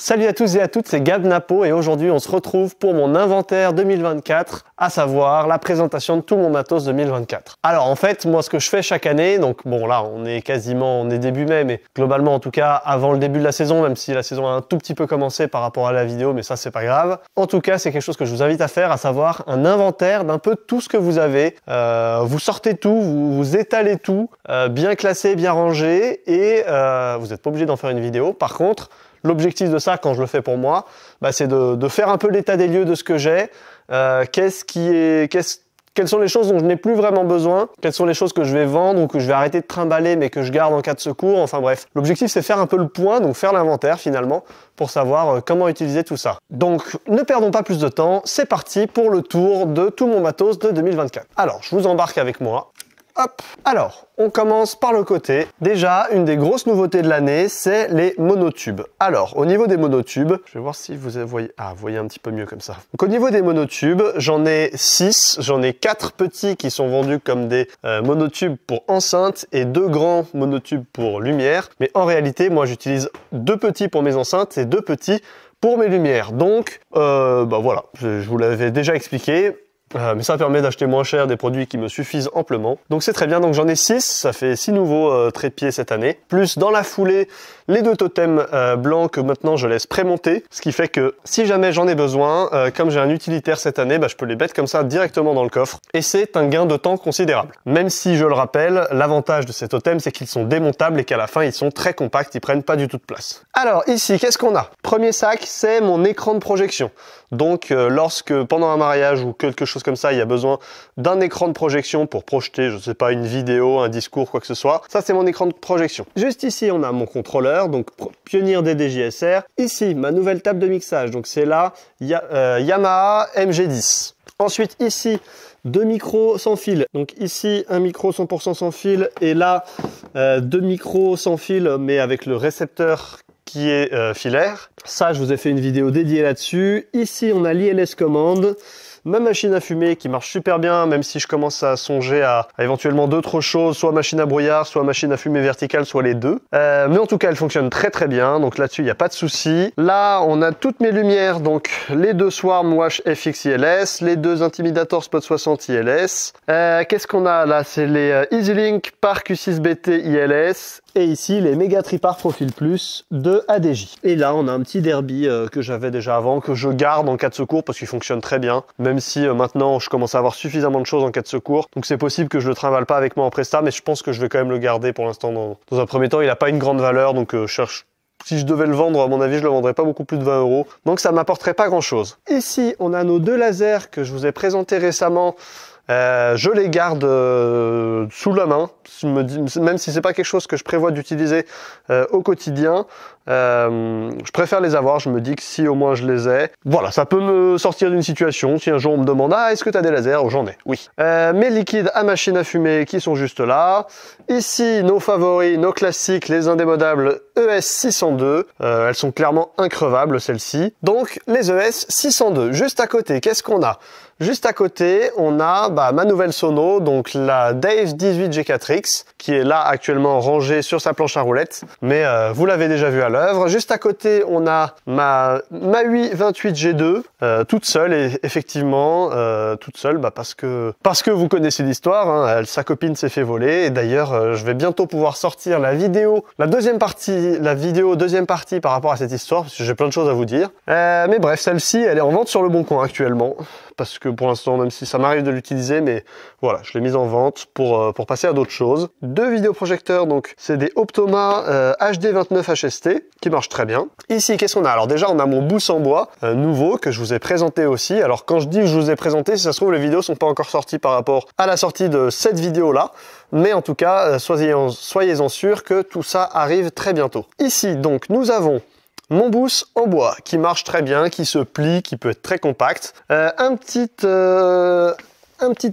Salut à tous et à toutes, c'est Gab Napo et aujourd'hui on se retrouve pour mon inventaire 2024, à savoir la présentation de tout mon matos 2024. Alors en fait, moi ce que je fais chaque année, donc bon là on est début mai, mais globalement en tout cas avant le début de la saison, même si la saison a un tout petit peu commencé par rapport à la vidéo, mais ça c'est pas grave. En tout cas c'est quelque chose que je vous invite à faire, à savoir un inventaire d'un peu tout ce que vous avez. Vous sortez tout, vous étalez tout, bien classé, bien rangé et vous n'êtes pas obligé d'en faire une vidéo. Par contre, l'objectif de ça, quand je le fais pour moi, c'est de faire un peu l'état des lieux de ce que j'ai. Quelles sont les choses dont je n'ai plus vraiment besoin? Quelles sont les choses que je vais vendre ou que je vais arrêter de trimballer mais que je garde en cas de secours? Enfin bref, l'objectif c'est faire un peu le point, donc faire l'inventaire finalement, pour savoir comment utiliser tout ça. Donc ne perdons pas plus de temps, c'est parti pour le tour de tout mon matos de 2024. Alors, je vous embarque avec moi. Hop. Alors, on commence par le côté. Déjà, une des grosses nouveautés de l'année, c'est les monotubes. Alors, au niveau des monotubes, je vais voir si vous voyez... Ah, vous voyez un petit peu mieux comme ça. Donc, au niveau des monotubes, j'en ai 6. J'en ai 4 petits qui sont vendus comme des monotubes pour enceinte et 2 grands monotubes pour lumière. Mais en réalité, moi, j'utilise 2 petits pour mes enceintes et 2 petits pour mes lumières. Donc, voilà, je vous l'avais déjà expliqué. Mais ça permet d'acheter moins cher des produits qui me suffisent amplement. Donc c'est très bien, donc j'en ai 6, ça fait 6 nouveaux trépieds cette année. Plus dans la foulée, les 2 totems blancs que maintenant je laisse prémonter. Ce qui fait que si jamais j'en ai besoin, comme j'ai un utilitaire cette année, je peux les mettre comme ça directement dans le coffre. Et c'est un gain de temps considérable. Même si je le rappelle, l'avantage de ces totems c'est qu'ils sont démontables et qu'à la fin ils sont très compacts, ils prennent pas du tout de place. Alors ici, qu'est-ce qu'on a? Premier sac, c'est mon écran de projection. Donc lorsque pendant un mariage ou quelque chose comme ça, il y a besoin d'un écran de projection pour projeter, je sais pas, une vidéo, un discours, quoi que ce soit. Ça, c'est mon écran de projection. Juste ici, on a mon contrôleur, donc Pioneer DD-JSR. Ici, ma nouvelle table de mixage, donc c'est là, Yamaha MG10. Ensuite, ici, 2 micros sans fil. Donc ici, un micro 100% sans fil et là, 2 micros sans fil, mais avec le récepteur qui est filaire. Ça, je vous ai fait une vidéo dédiée là-dessus. Ici, on a l'ILS commande. Ma machine à fumer qui marche super bien, même si je commence à songer à éventuellement d'autres choses, soit machine à brouillard, soit machine à fumer verticale, soit les deux. Mais en tout cas, elle fonctionne très très bien, donc là-dessus, il n'y a pas de souci. Là, on a toutes mes lumières, donc les 2 Swarm Wash FX ILS, les 2 Intimidator Spot 60 ILS. Qu'est-ce qu'on a là? C'est les EasyLink par Q6BT ILS. Et ici, les Mega Tripart Profil Plus de ADJ. Et là, on a un petit Derby que j'avais déjà avant, que je garde en cas de secours parce qu'il fonctionne très bien. Même si maintenant, je commence à avoir suffisamment de choses en cas de secours. Donc c'est possible que je le trimballe pas avec moi en presta, mais je pense que je vais quand même le garder pour l'instant. Dans un premier temps, il n'a pas une grande valeur, donc je cherche... Si je devais le vendre, à mon avis, je le vendrais pas beaucoup plus de 20 €. Donc ça m'apporterait pas grand-chose. Ici, on a nos 2 lasers que je vous ai présentés récemment. Je les garde sous la main, même si c'est pas quelque chose que je prévois d'utiliser au quotidien. Je préfère les avoir, je me dis que si au moins je les ai, voilà, ça peut me sortir d'une situation. Si un jour on me demande « Ah, est-ce que tu as des lasers ?» J'en ai, oui. Mes liquides à machine à fumer qui sont juste là. Ici, nos favoris, nos classiques, les indémodables ES 602. Elles sont clairement increvables, celles-ci. Donc, les ES 602. Juste à côté, qu'est-ce qu'on a? Juste à côté, on a ma nouvelle sono, donc la Dave 18 G4X, qui est là actuellement rangée sur sa planche à roulettes, mais vous l'avez déjà vu à l'œuvre. Juste à côté, on a ma Maui 28 G2, toute seule, et effectivement, toute seule, parce que vous connaissez l'histoire, hein, sa copine s'est fait voler, et d'ailleurs, je vais bientôt pouvoir sortir la vidéo deuxième partie par rapport à cette histoire, parce que j'ai plein de choses à vous dire. Mais bref, celle-ci, elle est en vente sur le Bon Coin actuellement, parce que pour l'instant, même si ça m'arrive de l'utiliser, mais voilà, je l'ai mise en vente pour passer à d'autres choses. 2 vidéoprojecteurs, donc c'est des Optoma HD29 HST, qui marchent très bien. Ici, qu'est-ce qu'on a? Alors déjà, on a mon boost en bois, nouveau, que je vous ai présenté aussi. Alors quand je dis que je vous ai présenté, si ça se trouve, les vidéos sont pas encore sorties par rapport à la sortie de cette vidéo-là. Mais en tout cas, soyez-en sûrs que tout ça arrive très bientôt. Ici, donc, nous avons mon boost en bois qui marche très bien, qui se plie, qui peut être très compact. Un petit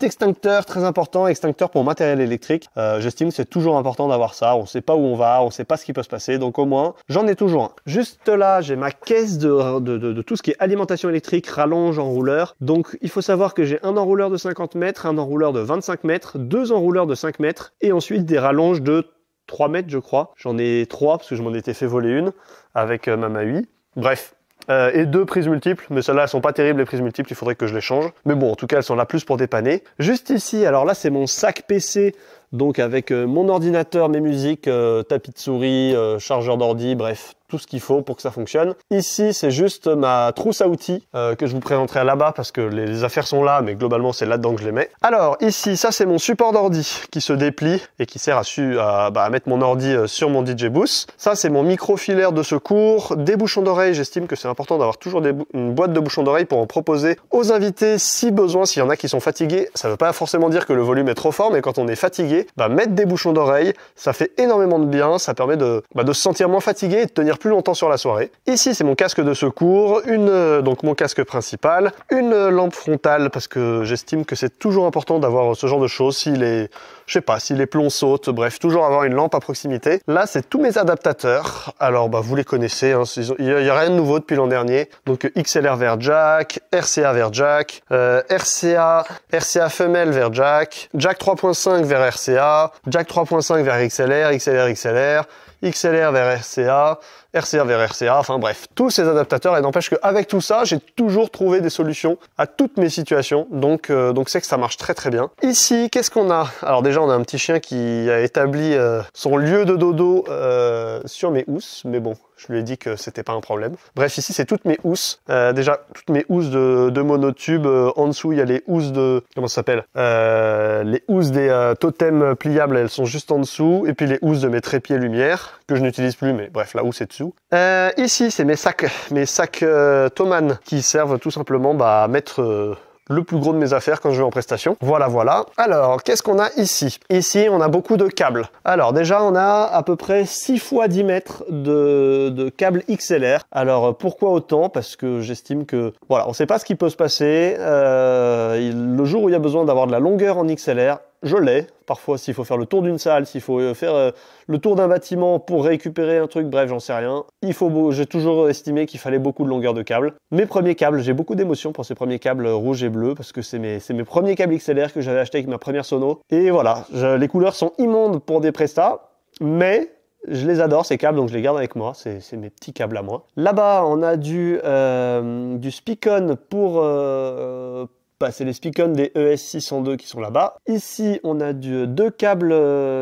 extincteur très important, extincteur pour matériel électrique. J'estime que c'est toujours important d'avoir ça. On ne sait pas où on va, on ne sait pas ce qui peut se passer, donc au moins j'en ai toujours un. Juste là, j'ai ma caisse de tout ce qui est alimentation électrique, rallonge, enrouleur. Donc il faut savoir que j'ai un enrouleur de 50 mètres, un enrouleur de 25 mètres, 2 enrouleurs de 5 mètres et ensuite des rallonges de 3 mètres je crois. J'en ai 3 parce que je m'en étais fait voler une avec ma Maui. Bref. Et 2 prises multiples, mais celles-là elles sont pas terribles les prises multiples, il faudrait que je les change. Mais bon, en tout cas elles sont là plus pour dépanner. Juste ici, alors là c'est mon sac PC, donc avec mon ordinateur, mes musiques, tapis de souris, chargeur d'ordi, bref, tout ce qu'il faut pour que ça fonctionne. Ici, c'est juste ma trousse à outils que je vous présenterai là-bas parce que les affaires sont là, mais globalement, c'est là-dedans que je les mets. Alors, ici, ça, c'est mon support d'ordi qui se déplie et qui sert à mettre mon ordi sur mon DJ Boost. Ça, c'est mon micro filaire de secours, des bouchons d'oreille. J'estime que c'est important d'avoir toujours une boîte de bouchons d'oreille pour en proposer aux invités si besoin, s'il y en a qui sont fatigués. Ça veut pas forcément dire que le volume est trop fort, mais quand on est fatigué, mettre des bouchons d'oreille, ça fait énormément de bien. Ça permet de se sentir moins fatigué et de tenir plus longtemps sur la soirée. Ici, c'est mon casque de secours, donc mon casque principal, une lampe frontale parce que j'estime que c'est toujours important d'avoir ce genre de choses. Si les plombs sautent, bref, toujours avoir une lampe à proximité. Là, c'est tous mes adaptateurs. Alors, vous les connaissez, hein, il y a rien de nouveau depuis l'an dernier. Donc, XLR vers jack, RCA vers jack, RCA femelle vers jack, jack 3.5 vers RCA, jack 3.5 vers XLR, XLR vers RCA, RCA vers RCA, enfin bref, tous ces adaptateurs, et n'empêche qu'avec tout ça, j'ai toujours trouvé des solutions à toutes mes situations, donc c'est que ça marche très très bien. Ici, qu'est-ce qu'on a? Alors déjà, on a un petit chien qui a établi son lieu de dodo sur mes housses, mais bon, je lui ai dit que c'était pas un problème. Bref, ici, c'est toutes mes housses. Déjà, toutes mes housses de monotube. En dessous, il y a les housses de... Comment ça s'appelle? Les housses des totems pliables, elles sont juste en dessous. Et puis les housses de mes trépieds lumière, que je n'utilise plus, mais bref, la housse est dessous. Ici, c'est mes sacs Thomann, qui servent tout simplement à mettre... le plus gros de mes affaires quand je vais en prestation. Voilà. Alors, qu'est-ce qu'on a ici? Ici, on a beaucoup de câbles. Alors, déjà, on a à peu près 6 fois 10 mètres de câbles XLR. Alors, pourquoi autant? Parce que j'estime que, voilà, on ne sait pas ce qui peut se passer. Le jour où il y a besoin d'avoir de la longueur en XLR, je l'ai. Parfois, s'il faut faire le tour d'une salle, s'il faut faire le tour d'un bâtiment pour récupérer un truc, bref, j'en sais rien. J'ai toujours estimé qu'il fallait beaucoup de longueur de câble. Mes premiers câbles, j'ai beaucoup d'émotions pour ces premiers câbles rouges et bleus parce que c'est mes premiers câbles XLR que j'avais acheté avec ma première sono. Et voilà, les couleurs sont immondes pour des prestats, mais je les adore ces câbles, donc je les garde avec moi. C'est mes petits câbles à moi. Là-bas, on a du Speakon pour... c'est les Speakon des ES602 qui sont là-bas. Ici, on a deux câbles,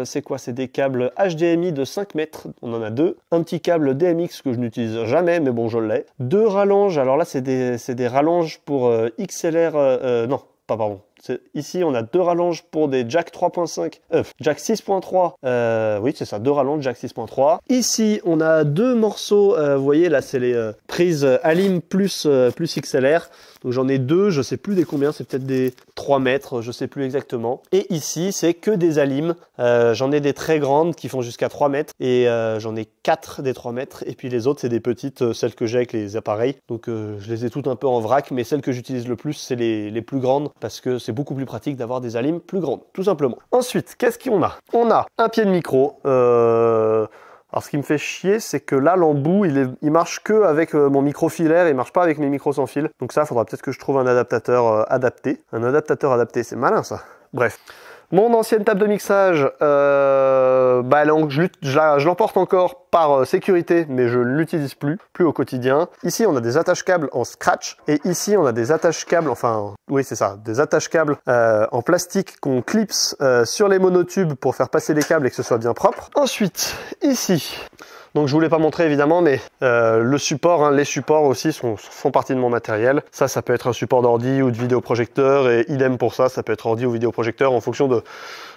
c'est quoi? C'est des câbles HDMI de 5 mètres, on en a deux. Un petit câble DMX que je n'utilise jamais, mais bon, je l'ai. Deux rallonges, alors là, c'est des rallonges pour XLR, non, pas pardon. Ici, on a deux rallonges pour des jack 3.5, jack 6.3, oui, c'est ça, deux rallonges, jack 6.3. Ici, on a deux morceaux, vous voyez, là, c'est les prises Alim plus XLR. Donc j'en ai deux, je sais plus des combien, c'est peut-être des 3 mètres, je sais plus exactement. Et ici, c'est que des Alim. J'en ai des très grandes qui font jusqu'à 3 mètres et j'en ai 4 des 3 mètres. Et puis les autres, c'est des petites, celles que j'ai avec les appareils. Donc je les ai toutes un peu en vrac, mais celles que j'utilise le plus, c'est les plus grandes parce que c'est beaucoup plus pratique d'avoir des Alim plus grandes, tout simplement. Ensuite, qu'est-ce qu'on a? On a un pied de micro. Alors ce qui me fait chier, c'est que là l'embout il marche que avec mon micro filaire, il marche pas avec mes micros sans fil. Donc ça, il faudra peut-être que je trouve un adaptateur adapté. Un adaptateur adapté, c'est malin ça. Bref. Mon ancienne table de mixage, je l'emporte encore par sécurité, mais je ne l'utilise plus au quotidien. Ici, on a des attaches-câbles en scratch, et ici, on a des attaches-câbles, oui, c'est ça, des attaches-câbles en plastique qu'on clipse sur les monotubes pour faire passer les câbles et que ce soit bien propre. Ensuite, ici... Donc je vous l'ai pas montré évidemment, mais le support, les supports aussi font partie de mon matériel. Ça peut être un support d'ordi ou de vidéoprojecteur, et idem pour ça peut être ordi ou vidéoprojecteur en fonction de...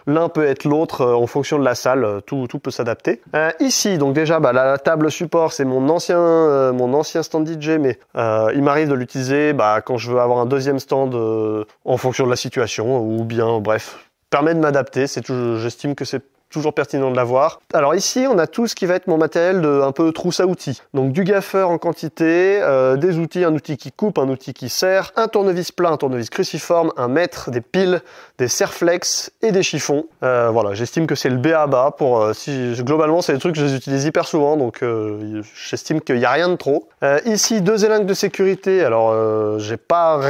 L'un peut être l'autre en fonction de la salle, tout peut s'adapter. Ici, donc déjà, la table support, c'est mon ancien stand DJ, mais il m'arrive de l'utiliser quand je veux avoir un deuxième stand en fonction de la situation, ou bien, bref, permet de m'adapter. J'estime que c'est toujours pertinent de l'avoir. Alors ici, on a tout ce qui va être mon matériel de un peu trousse à outils. Donc du gaffeur en quantité, des outils, un outil qui coupe, un outil qui serre, un tournevis plat, un tournevis cruciforme, un mètre, des piles, des serre-flex et des chiffons. Voilà, j'estime que c'est le B.A.-ba pour... globalement, c'est des trucs que j'utilise hyper souvent, donc j'estime qu'il n'y a rien de trop. Ici, deux élingues de sécurité. Alors, j'ai pas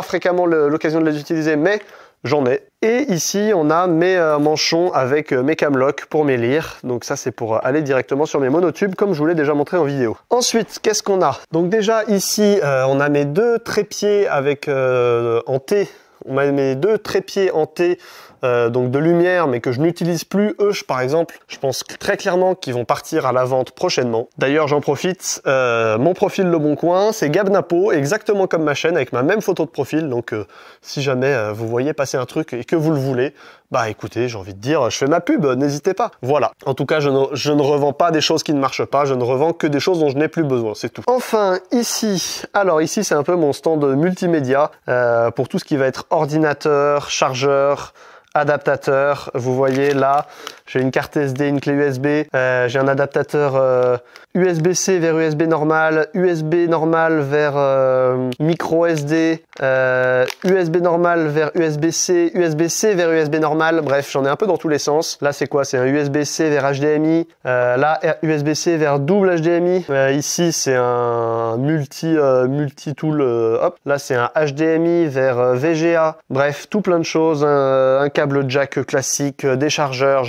fréquemment l'occasion de les utiliser, mais j'en ai. Et ici, on a mes manchons avec mes camlocks pour mes lyres. Donc ça, c'est pour aller directement sur mes monotubes, comme je vous l'ai déjà montré en vidéo. Ensuite, qu'est-ce qu'on a? Donc déjà, ici, on a mes deux trépieds avec en T. On a mes deux trépieds en T. Donc de lumière, mais que je n'utilise plus. Eux, par exemple, je pense très clairement qu'ils vont partir à la vente prochainement. D'ailleurs, j'en profite, mon profil Le Bon Coin, c'est Gab Napo, exactement comme ma chaîne, avec ma même photo de profil. Donc si jamais vous voyez passer un truc et que vous le voulez, bah écoutez, j'ai envie de dire, je fais ma pub, n'hésitez pas. Voilà. En tout cas, je ne revends pas des choses qui ne marchent pas, je ne revends que des choses dont je n'ai plus besoin, c'est tout. Enfin, ici, alors ici, c'est un peu mon stand multimédia, pour tout ce qui va être ordinateur, chargeur, adaptateur. Vous voyez là, j'ai une carte SD, une clé USB, j'ai un adaptateur USB-C vers USB normal vers micro SD, USB normal vers USB-C, USB-C vers USB normal. Bref, j'en ai un peu dans tous les sens. Là, c'est quoi? C'est un USB-C vers HDMI. Là, USB-C vers double HDMI. Ici, c'est un multi-tool. Hop. Là, c'est un HDMI vers VGA. Bref, tout plein de choses. Un câble jack classique, des chargeurs.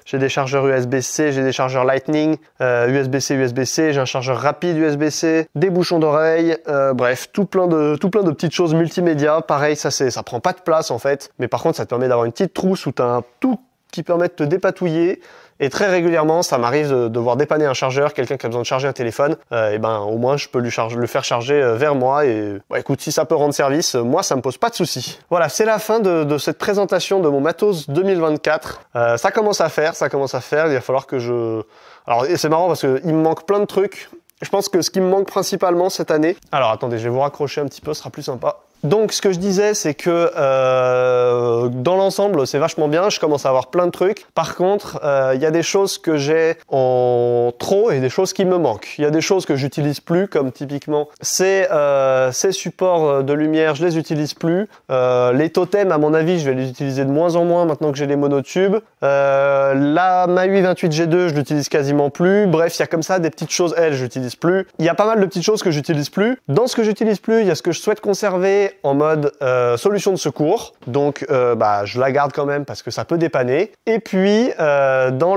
J'ai des chargeurs USB-C, j'ai des chargeurs Lightning, USB-C, USB-C, j'ai un chargeur rapide USB-C, des bouchons d'oreille, bref, tout plein de petites choses multimédia. Pareil, ça prend pas de place en fait, mais par contre ça te permet d'avoir une petite trousse où tu as un tout qui permet de te dépatouiller. Et très régulièrement, ça m'arrive de devoir dépanner un chargeur, quelqu'un qui a besoin de charger un téléphone, et ben au moins je peux le faire charger vers moi. Et bah, écoute, si ça peut rendre service, moi ça me pose pas de soucis. Voilà, c'est la fin de cette présentation de mon matos 2024. Ça commence à faire. Il va falloir que je... Alors c'est marrant parce que il me manque plein de trucs. Je pense que ce qui me manque principalement cette année... Alors attendez, je vais vous raccrocher un petit peu, ce sera plus sympa. Donc ce que je disais, c'est que dans l'ensemble, c'est vachement bien, je commence à avoir plein de trucs. Par contre, il y a des choses que j'ai en trop et des choses qui me manquent. Il y a des choses que j'utilise plus, comme typiquement ces supports de lumière, je les utilise plus. Les totems, à mon avis, je vais les utiliser de moins en moins maintenant que j'ai les monotubes. La MAUI 28G2, je l'utilise quasiment plus. Bref, il y a comme ça des petites choses, je l'utilise plus. Il y a pas mal de petites choses que j'utilise plus. Dans ce que j'utilise plus, il y a ce que je souhaite conserver en mode solution de secours, donc bah, je la garde quand même parce que ça peut dépanner. Et puis dans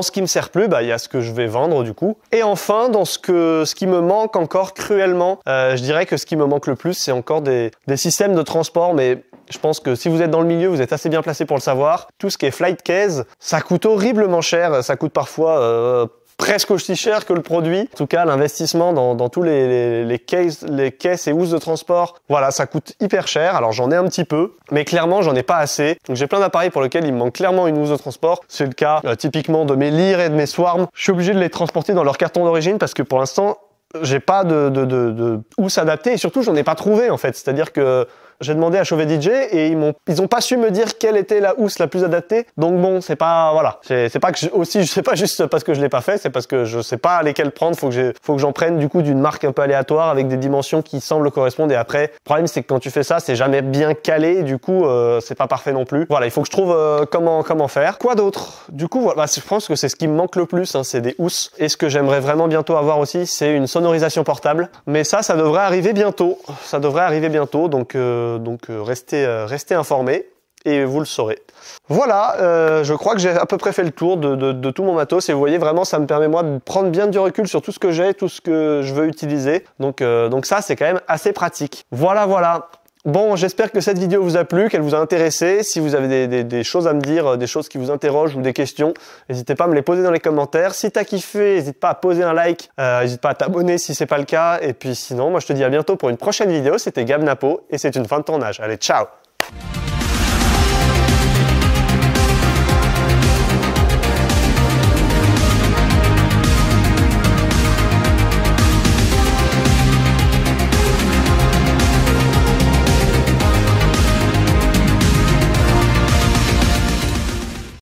ce qui me sert plus, bah, il y a ce que je vais vendre du coup. Et enfin dans ce qui me manque encore cruellement, je dirais que ce qui me manque le plus, c'est encore des systèmes de transport, mais je pense que si vous êtes dans le milieu, vous êtes assez bien placé pour le savoir. Tout ce qui est flight case, ça coûte horriblement cher, ça coûte parfois presque aussi cher que le produit. En tout cas, l'investissement dans tous les caisses et housses de transport, voilà, ça coûte hyper cher. Alors j'en ai un petit peu, mais clairement j'en ai pas assez. Donc j'ai plein d'appareils pour lesquels il me manque clairement une housse de transport. C'est le cas typiquement de mes lyres et de mes swarms. Je suis obligé de les transporter dans leur carton d'origine parce que pour l'instant, j'ai pas de housse adaptée et surtout j'en ai pas trouvé en fait. C'est-à-dire que j'ai demandé à Chauvet DJ et ils ont pas su me dire quelle était la housse la plus adaptée. Donc bon, c'est pas, voilà. C'est pas que c'est pas juste parce que je l'ai pas fait, c'est parce que je sais pas lesquelles prendre. Faut que j'en prenne du coup d'une marque un peu aléatoire avec des dimensions qui semblent correspondre. Et après, le problème c'est que quand tu fais ça, c'est jamais bien calé. Du coup, c'est pas parfait non plus. Voilà, il faut que je trouve comment faire. Quoi d'autre? Du coup, voilà, je pense que c'est ce qui me manque le plus, hein, c'est des housses. Et ce que j'aimerais vraiment bientôt avoir aussi, c'est une sonorisation portable. Mais ça devrait arriver bientôt. Donc restez informés et vous le saurez. Voilà, je crois que j'ai à peu près fait le tour de tout mon matos et vous voyez vraiment ça me permet moi de prendre bien du recul sur tout ce que j'ai, tout ce que je veux utiliser. Donc ça c'est quand même assez pratique. Voilà. Bon, j'espère que cette vidéo vous a plu, qu'elle vous a intéressé. Si vous avez des choses à me dire, des choses qui vous interrogent ou des questions, n'hésitez pas à me les poser dans les commentaires. Si t'as kiffé, n'hésite pas à poser un like, n'hésite pas à t'abonner si c'est pas le cas. Et puis sinon, moi je te dis à bientôt pour une prochaine vidéo. C'était Gab Napo et c'est une fin de tournage. Allez, ciao!